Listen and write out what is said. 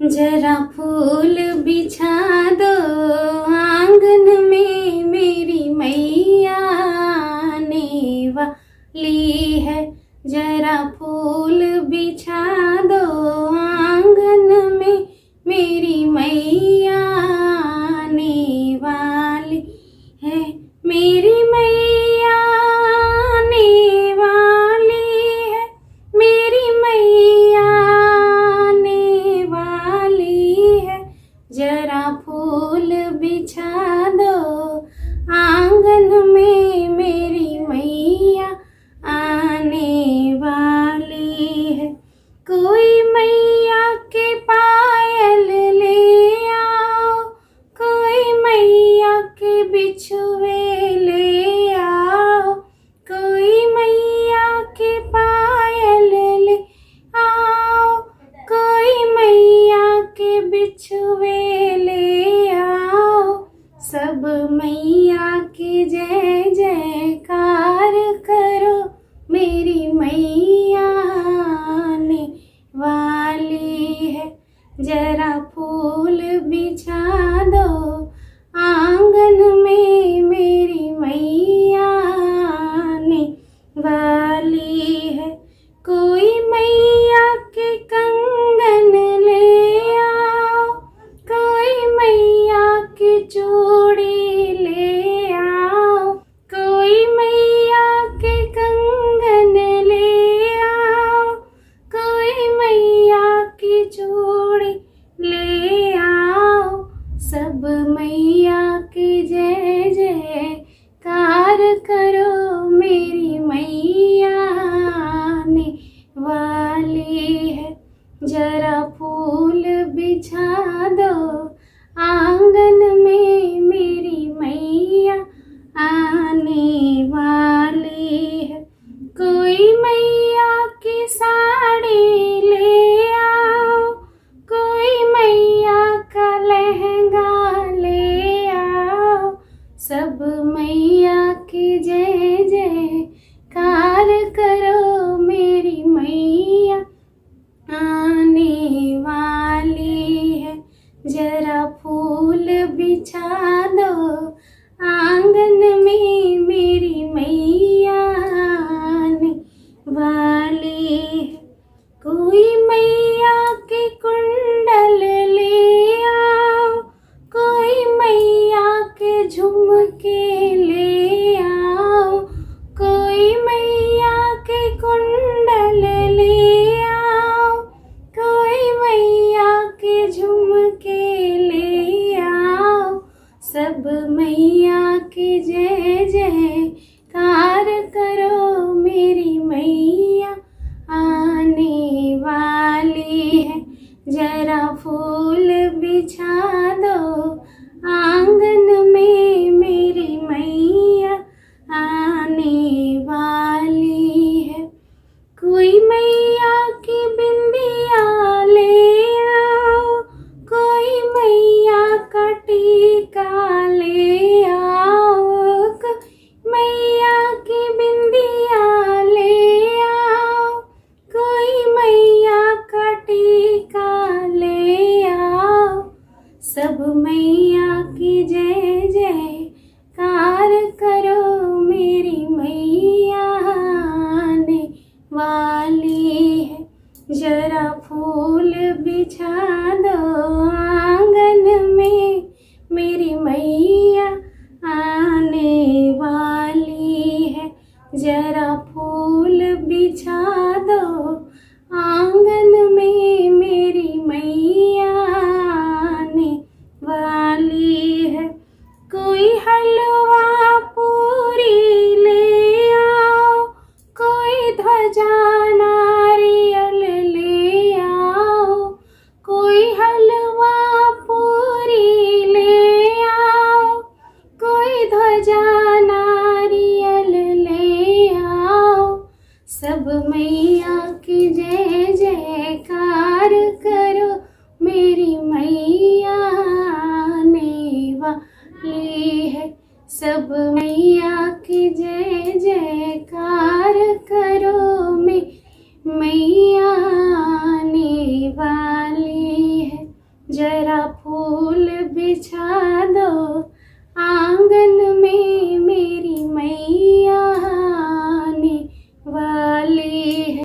जरा फूल बिछा दो आंगन में, मेरी मैया आने वाली है। जरा फूल बिछा दो आंगन में, मेरी मैया आने वाली है। मेरी मैया आने वाली है, मेरी मैया आने वाली है। जरा फूल बिछा दो आंगन में, मेरी मैया आने वाली है। कोई मैया के पायल ले आओ, कोई मैया के बिछुए ले आओ, कोई मैया के पायल ले आओ, कोई मैया के बिछुए ले आओ। सब मैया की जय जयकार करो, मेरी मैया आने वाली है। जरा फूल बिछा दो आंगन में, मेरी मैया आने वाली है। कोई मैया के कंगन ले आओ, कोई मैया की चूड़ी ले आओ, कोई मैया के कंगन ले आओ, कोई मैया की चूड़ी ले आओ। सब मैया की जय जयकार करो, मेरी मैया आने वाली है। जरा फूल बिछा दो आंगन में, मेरी मैया आने वाली है। कोई मैया की साड़ी ले आओ, कोई मैया का लहंगा ले आओ। सब मैया की जय जयकार करो, मेरी मैया आने वाली है। जरा फूल बिछा दो आंगन में, मेरी मैया आने वाली है। कोई मैया के कुंडल ले आओ, कोई मैया के झुमके ले आओ, कोई मैया के कुंडल ले आओ, कोई मैया के झुमके ले आओ। सब मैया की जय जयकार करो, मेरी मैया आने वाली है। जरा फूल बिछा दो आंगन में, मेरी मैया आने वाली है। कोई मैया की बिंदिया ले आओ, कोई मैया का टीका ले आओ, कोई मैया की बिंदिया ले आओ, कोई मैया का टीका ले आओ। सब मैया की जय जयकार करो, मेरी मैया आने वाली है। जरा फूल बिछा दो आंगन में, मेरी मैया आने वाली है। जरा फूल बिछा दो आंगन में, मेरी मैया आने वाली है। कोई हलवा पूरी ले आओ, कोई ध्वजा नारियल ले आओ, कोई जरा फूल बिछा दो